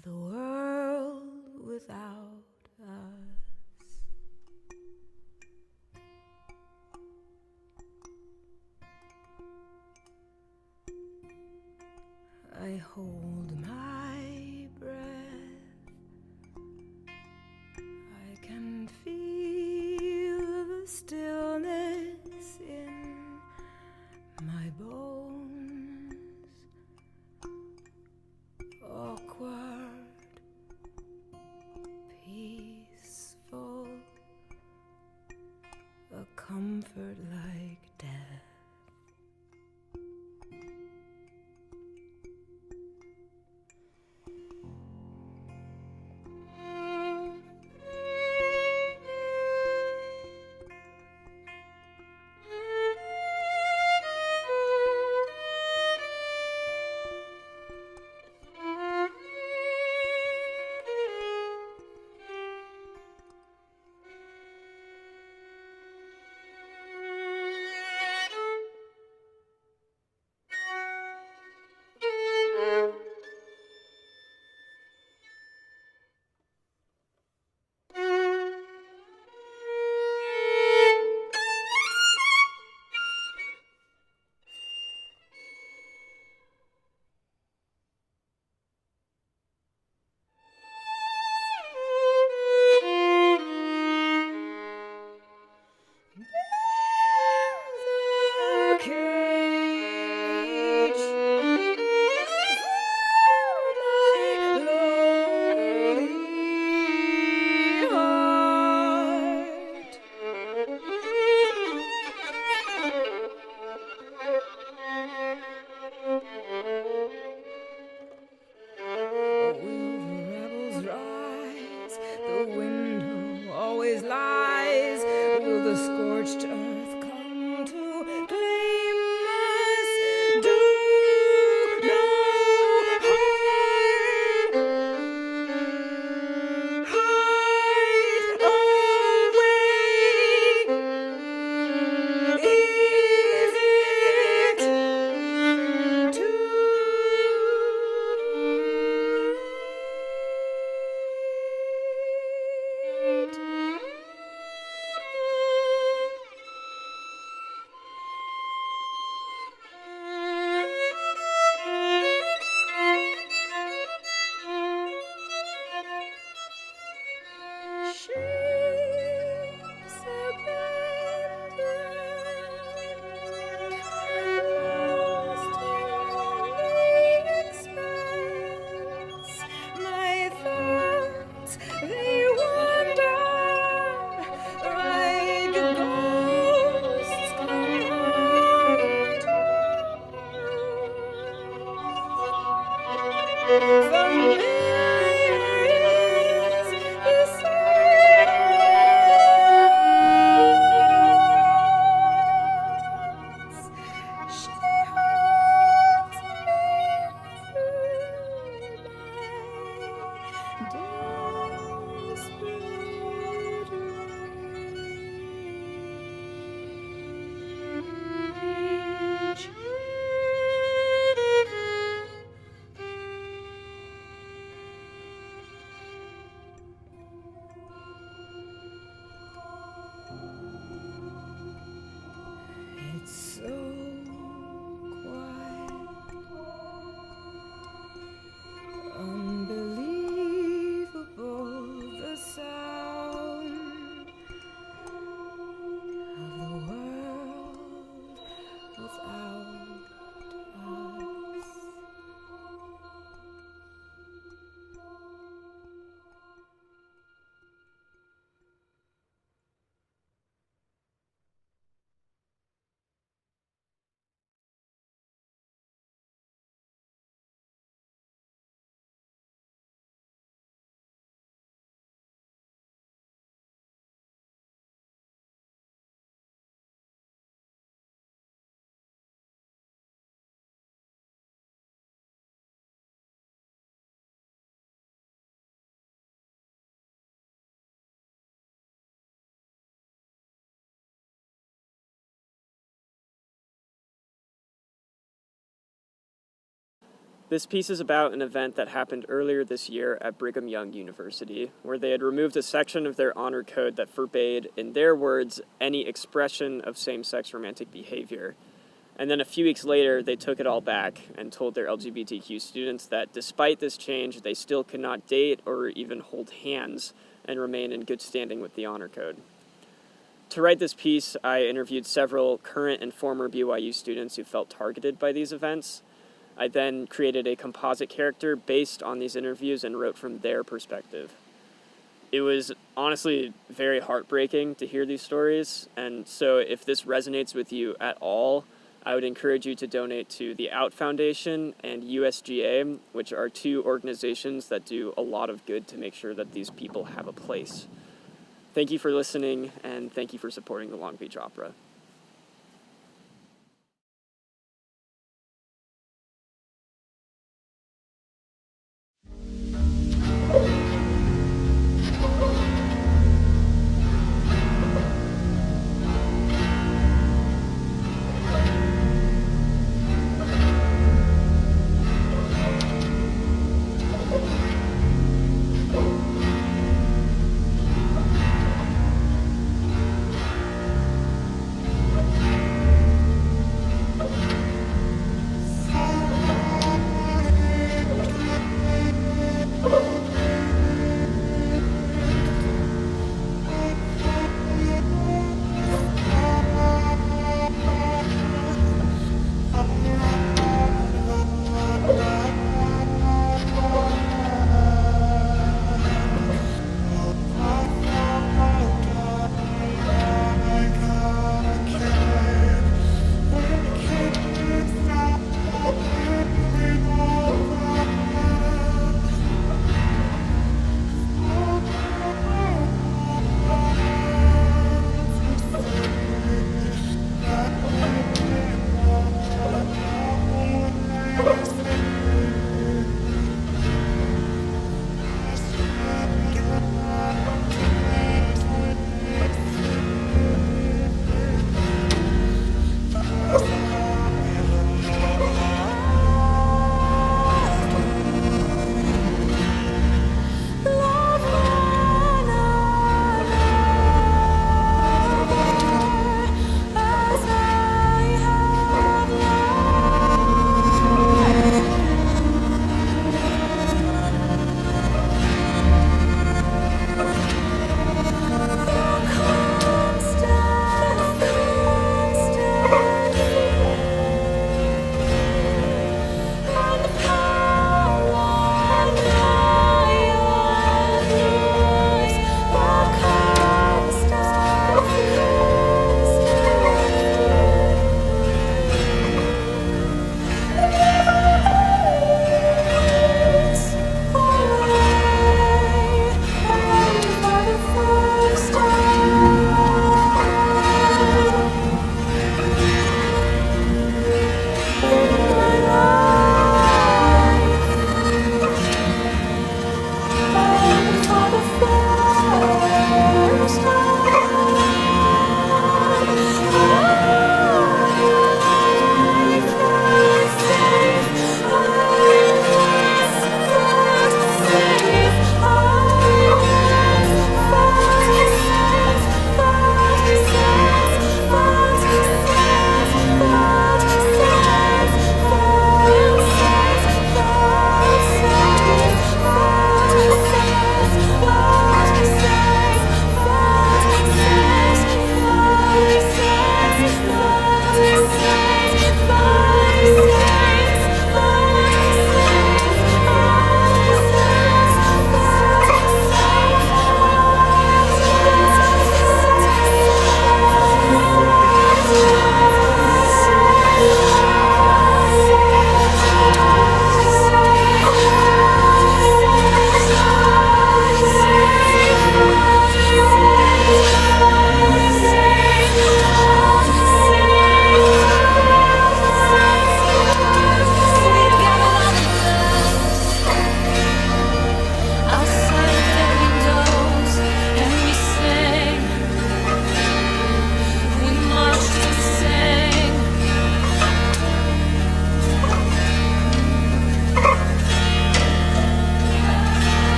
of the world without us. I hold my breath. I can feel the stillness in my bones. Awkward, peaceful, a comfort like death. This piece is about an event that happened earlier this year at Brigham Young University, where they had removed a section of their honor code that forbade, in their words, any expression of same-sex romantic behavior. And then a few weeks later, they took it all back and told their LGBTQ students that despite this change, they still could not date or even hold hands and remain in good standing with the honor code. To write this piece, I interviewed several current and former BYU students who felt targeted by these events. I then created a composite character based on these interviews and wrote from their perspective. It was honestly very heartbreaking to hear these stories, and so if this resonates with you at all, I would encourage you to donate to the Out Foundation and USGA, which are two organizations that do a lot of good to make sure that these people have a place. Thank you for listening, and thank you for supporting the Long Beach Opera.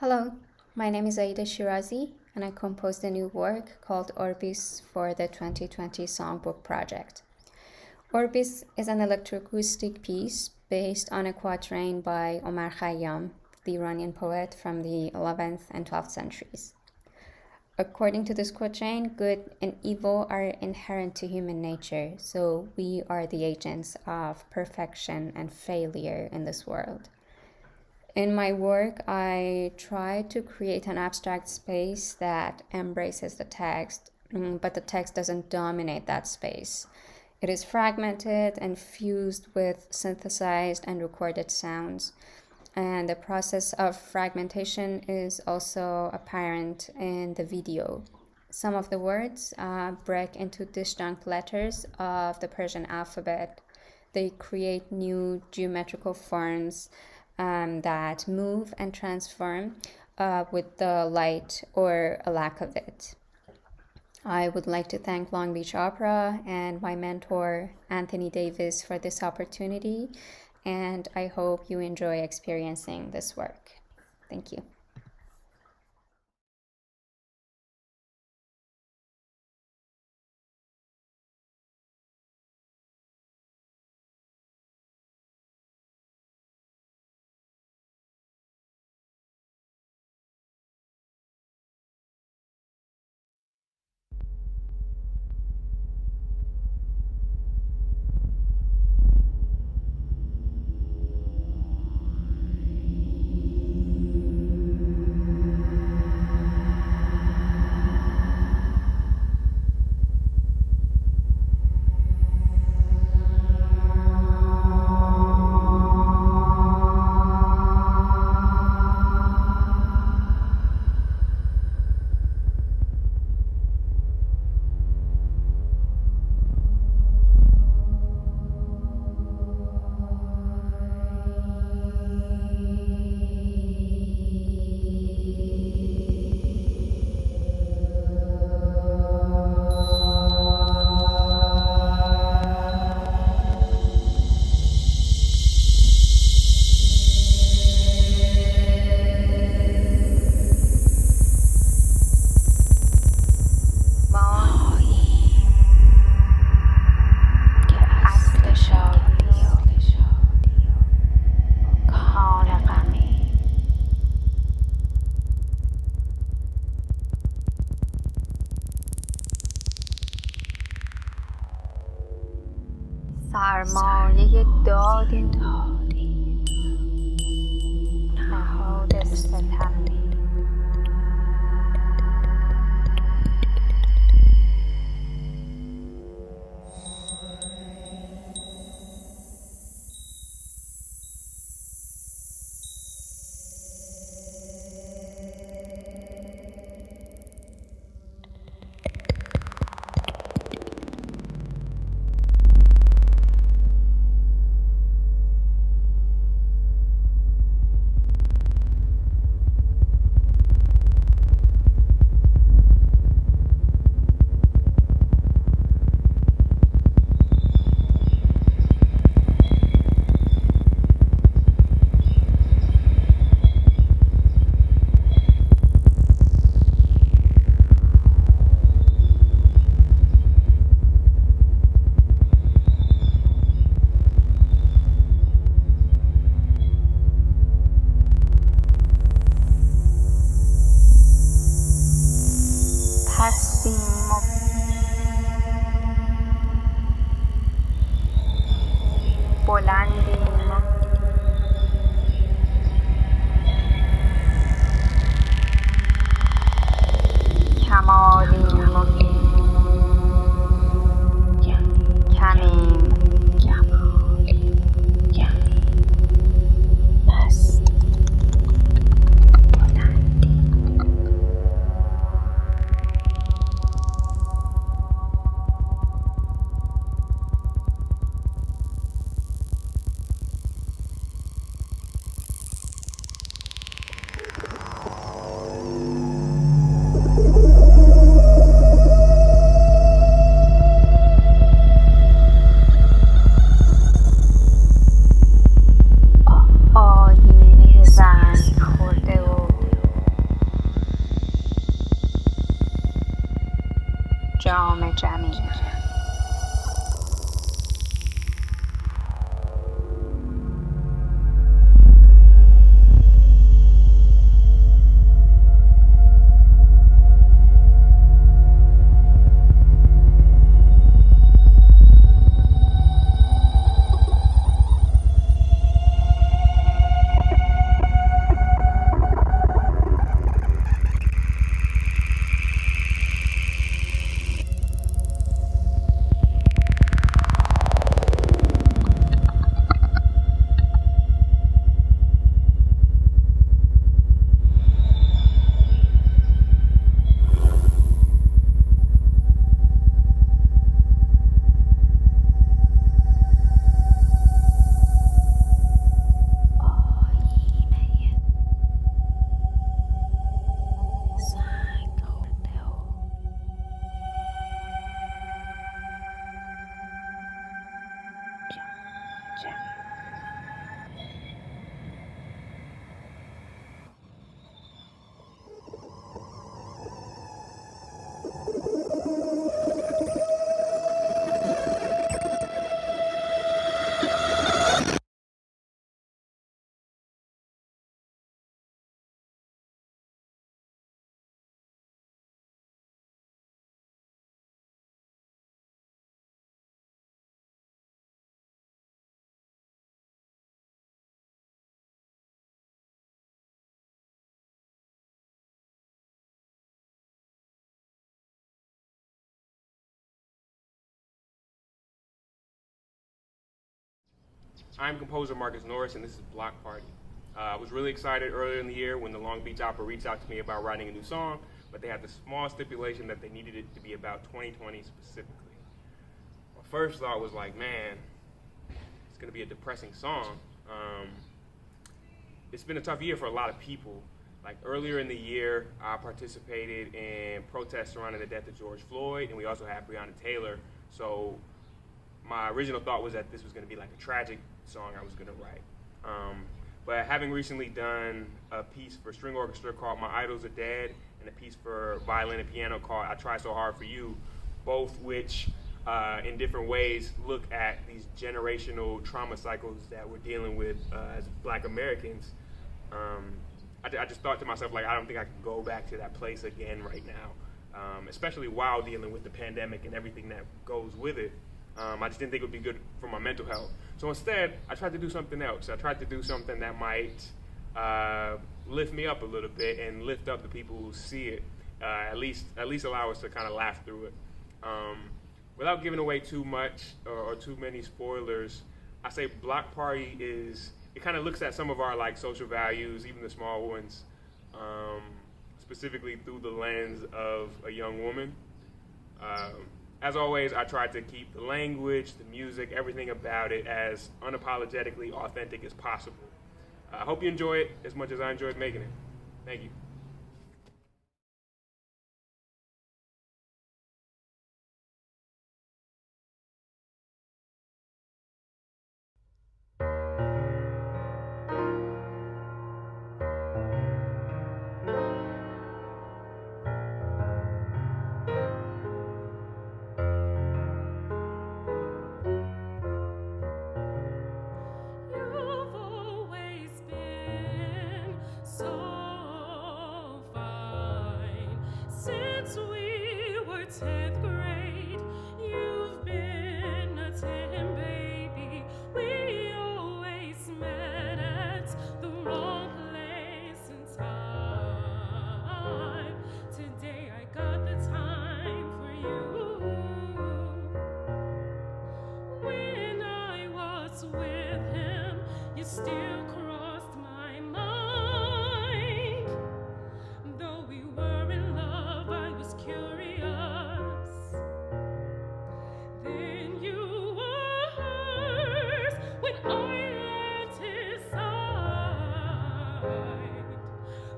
Hello, my name is Aida Shirazi, and I composed a new work called Orbis for the 2020 Songbook project. Orbis is an electroacoustic piece based on a quatrain by Omar Khayyam, the Iranian poet from the 11th and 12th centuries. According to this quatrain, good and evil are inherent to human nature, so we are the agents of perfection and failure in this world. In my work, I try to create an abstract space that embraces the text, but the text doesn't dominate that space. It is fragmented and fused with synthesized and recorded sounds. And the process of fragmentation is also apparent in the video. Some of the words break into disjunct letters of the Persian alphabet. They create new geometrical forms that move and transform with the light or a lack of it. I would like to thank Long Beach Opera and my mentor, Anthony Davis, for this opportunity, and I hope you enjoy experiencing this work. Thank you. سرمایه دادی نهاد ستمی jamming. I'm composer Marcus Norris, and this is Block Party. I was really excited earlier in the year when the Long Beach Opera reached out to me about writing a new song, but they had the small stipulation that they needed it to be about 2020 specifically. My first thought was like, man, it's gonna be a depressing song. It's been a tough year for a lot of people. Like earlier in the year, I participated in protests surrounding the death of George Floyd, and we also had Breonna Taylor. So my original thought was that this was gonna be like a tragic song I was gonna write. But having recently done a piece for string orchestra called My Idols Are Dead, and a piece for violin and piano called I Try So Hard For You, both which in different ways look at these generational trauma cycles that we're dealing with as Black Americans, I just thought to myself, like, I don't think I can go back to that place again right now, especially while dealing with the pandemic and everything that goes with it. I just didn't think it would be good for my mental health. So instead, I tried to do something else. I tried to do something that might lift me up a little bit and lift up the people who see it, at least allow us to kind of laugh through it. Without giving away too much or too many spoilers, I say Block Party it kind of looks at some of our like social values, even the small ones, specifically through the lens of a young woman. As always, I tried to keep the language, the music, everything about it as unapologetically authentic as possible. I hope you enjoy it as much as I enjoyed making it. Thank you. You've always been so fine. Since we were 10th grade, you've been a 10, baby. We always met at the wrong place and time. Today I got the time for you. When I was with him, you still crossed my mind. Though we were in love, I was curious. Then you were hers when I left his side.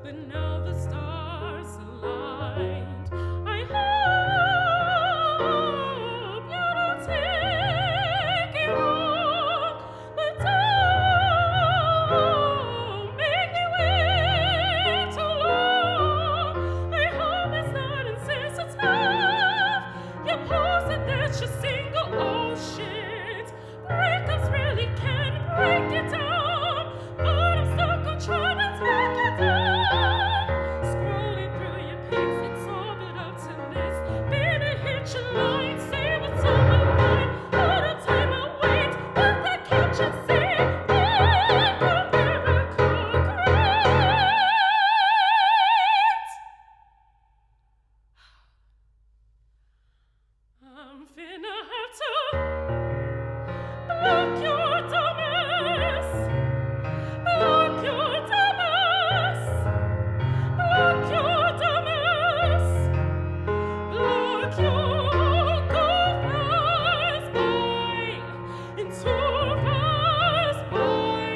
But now the stars aligned. I hope you don't take it wrong, but don't and there's just single oh shit. Breakups really can break it down, but I'm stuck on trying to take it down. Scrolling through your pics, it's all but up to this. Been a hit your line, say what's on my mind. All the time I wait, but I can't just say I'm finna have to block your dumbass. Block your dumbass. Block your dumbass. Block your go-fast boy. And too-fast boy.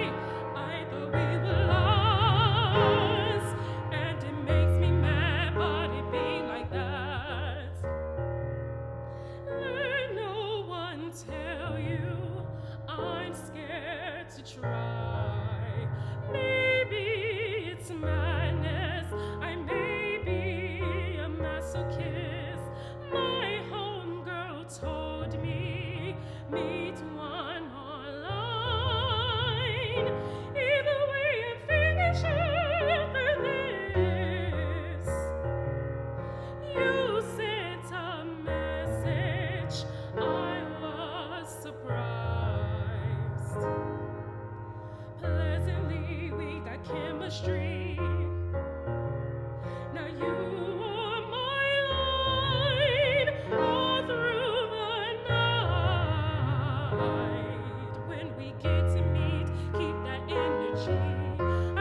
I thought we were lost, and it makes me mad, but it be like that. Let no one tell you I'm scared to try. Maybe it's madness. I may be a masochist. My homegirl told me meet one online. Either way, I'm finished after this. You sent a message, I was surprised. Pleasantly, we got chemistry. Now you are my line all through the night. When we get to meet, keep that energy. I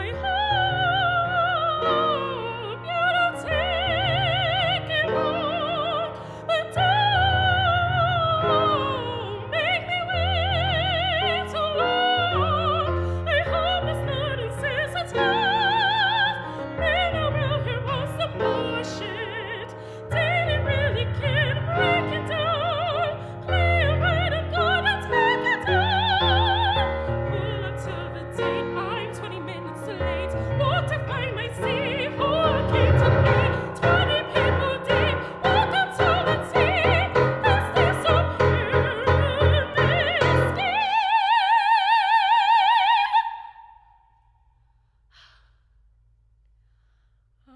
hope you don't take it wrong, but don't make me wait too long. I hope it's not insensitive. Man around here wants some bullshit. Daily really can break it down. Play it right, I'm gonna take it down. Pull up to the date, I'm 20 minutes late. Walked to find my seat, who came to me? 20 people deep, welcome to the team. Let's do some pyramid scheme.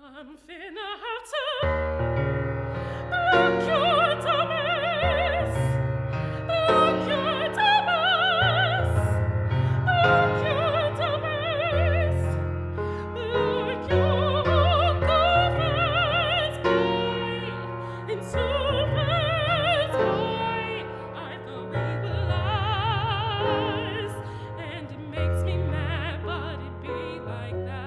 I'm finna have to block your dumbass. Block your dumbass. Block your dumbass. Block your go-fast boy. And too-fast boy. I thought we were lost, and it makes me mad, but it be like that.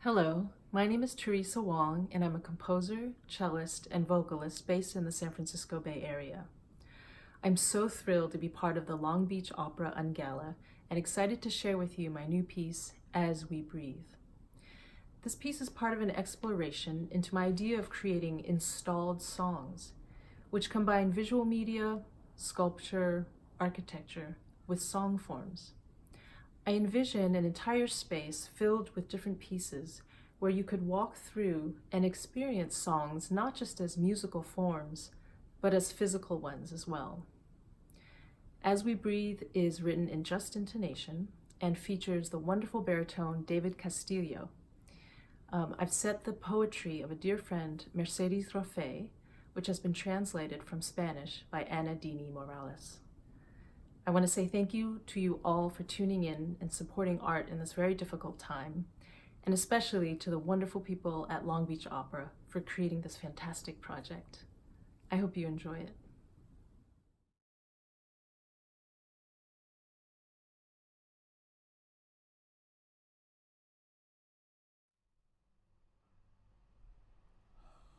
Hello, my name is Theresa Wong, and I'm a composer, cellist, and vocalist based in the San Francisco Bay Area. I'm so thrilled to be part of the Long Beach Opera Ungala and excited to share with you my new piece, As We Breathe. This piece is part of an exploration into my idea of creating installed songs, which combine visual media, sculpture, architecture with song forms. I envision an entire space filled with different pieces where you could walk through and experience songs not just as musical forms, but as physical ones as well. As We Breathe is written in just intonation and features the wonderful baritone David Castillo. I've set the poetry of a dear friend, Mercedes Rofe, which has been translated from Spanish by Ana Dini Morales. I want to say thank you to you all for tuning in and supporting art in this very difficult time, and especially to the wonderful people at Long Beach Opera for creating this fantastic project. I hope you enjoy it.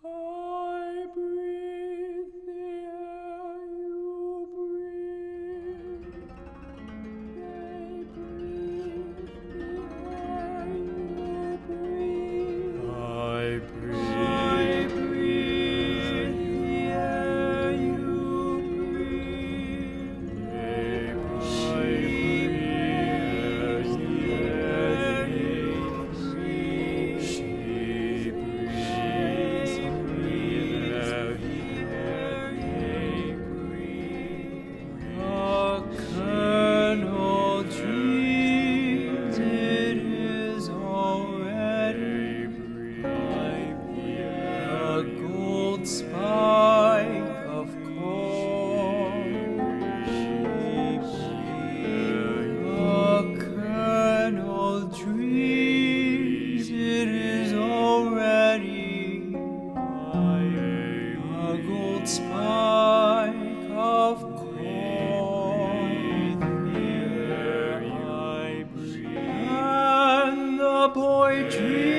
I breathe the air you breathe. dream.